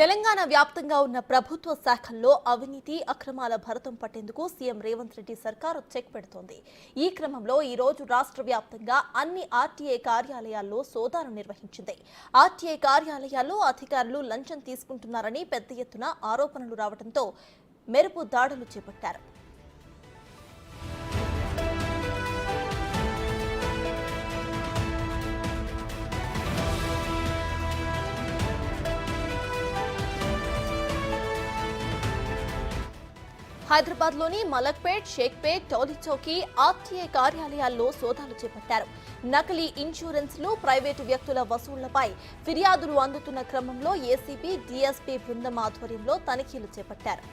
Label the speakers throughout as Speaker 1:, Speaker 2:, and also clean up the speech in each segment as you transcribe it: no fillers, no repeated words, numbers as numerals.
Speaker 1: తెలంగాణ వ్యాప్తంగా ఉన్న ప్రభుత్వ శాఖల్లో అవినీతి అక్రమాల భరతం పట్టేందుకు సీఎం రేవంత్ రెడ్డి సర్కారు చెక్ పెడుతోంది. ఈ క్రమంలో ఈ రోజు రాష్ట్ర వ్యాప్తంగా అన్ని ఆర్టీఏ కార్యాలయాల్లో సోదాలు నిర్వహించింది. ఆర్టీఏ కార్యాలయాల్లో అధికారులు లంచం తీసుకుంటున్నారని పెద్ద ఎత్తున ఆరోపణలు రావడంతో మెరుపు దాడులు చేపట్టారు. హైదరాబాద్లోని మలక్పేట్, షేక్పేట్, టోలీచౌకీ ఆర్టీఏ కార్యాలయాల్లో సోదాలు చేపట్టారు. నకిలీ ఇన్సూరెన్స్లు, ప్రైవేటు వ్యక్తుల వసూళ్లపై ఫిర్యాదులు అందుతున్న క్రమంలో ఏసీబీ, డీఎస్పీ బృందం ఆధ్వర్యంలో తనిఖీలు చేపట్టారు.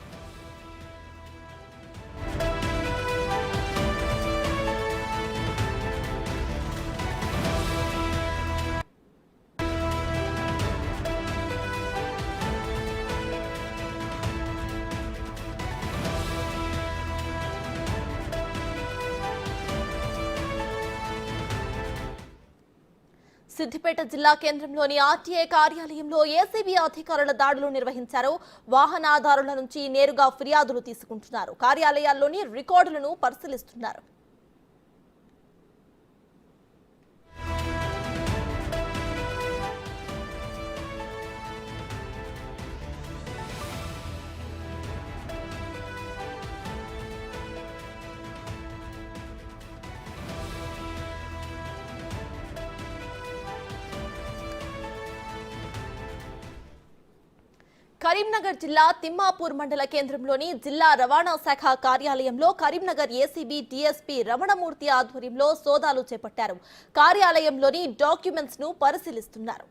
Speaker 1: సిద్దిపేట జిల్లా కేంద్రంలోని ఆర్టీఏ కార్యాలయంలో ఏసీబీ అధికారుల దాడులు నిర్వహించారు. వాహనదారుల నుంచి నేరుగా ఫిర్యాదులు తీసుకుంటున్నారు. కార్యాలయాల్లోని రికార్డులను పరిశీలిస్తున్నారు. కరీంనగర్ జిల్లా తిమ్మాపూర్ మండల కేంద్రంలోని జిల్లా రవాణా శాఖ కార్యాలయంలో కరీంనగర్ ఏసీబీ, డీఎస్పీ రమణమూర్తి ఆధ్వర్యంలో సోదాలు చేపట్టారు. కార్యాలయంలోని డాక్యుమెంట్స్ ను పరిశీలిస్తున్నారు.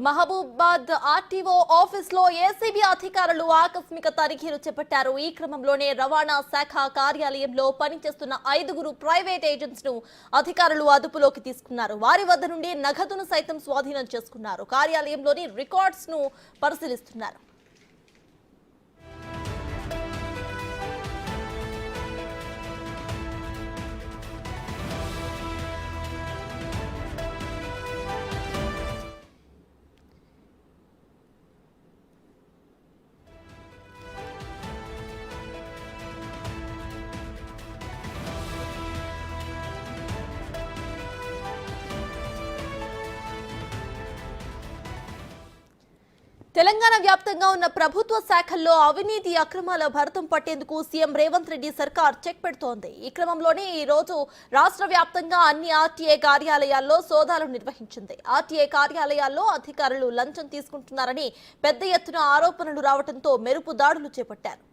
Speaker 1: మహబూబాబాద్ ఆర్టీఓ ఆఫీసులో ఏసీబీ అధికారులు ఆకస్మిక తనిఖీలు చేపట్టారు. ఈ క్రమంలోనే రవాణా శాఖ కార్యాలయంలో పనిచేస్తున్న 5 ప్రైవేట్ ఏజెంట్స్ ను అధికారులు అదుపులోకి తీసుకున్నారు. వారి వద్ద నుండి నగదును సైతం స్వాధీనం చేసుకున్నారు. కార్యాలయంలోని రికార్డ్స్ ను పరిశీలిస్తున్నారు. తెలంగాణ వ్యాప్తంగా ఉన్న ప్రభుత్వ శాఖల్లో అవినీతి అక్రమాల భరతం పట్టేందుకు సీఎం రేవంత్ రెడ్డి సర్కార్ చెక్ పెడుతోంది. ఈ క్రమంలోనే ఈ రోజు రాష్ట్ర వ్యాప్తంగా అన్ని ఆర్టీఏ కార్యాలయాల్లో సోదాలు నిర్వహించింది. ఆర్టీఏ కార్యాలయాల్లో అధికారులు లంచం తీసుకుంటున్నారని పెద్ద ఎత్తున ఆరోపణలు రావడంతో మెరుపు దాడులు చేపట్టారు.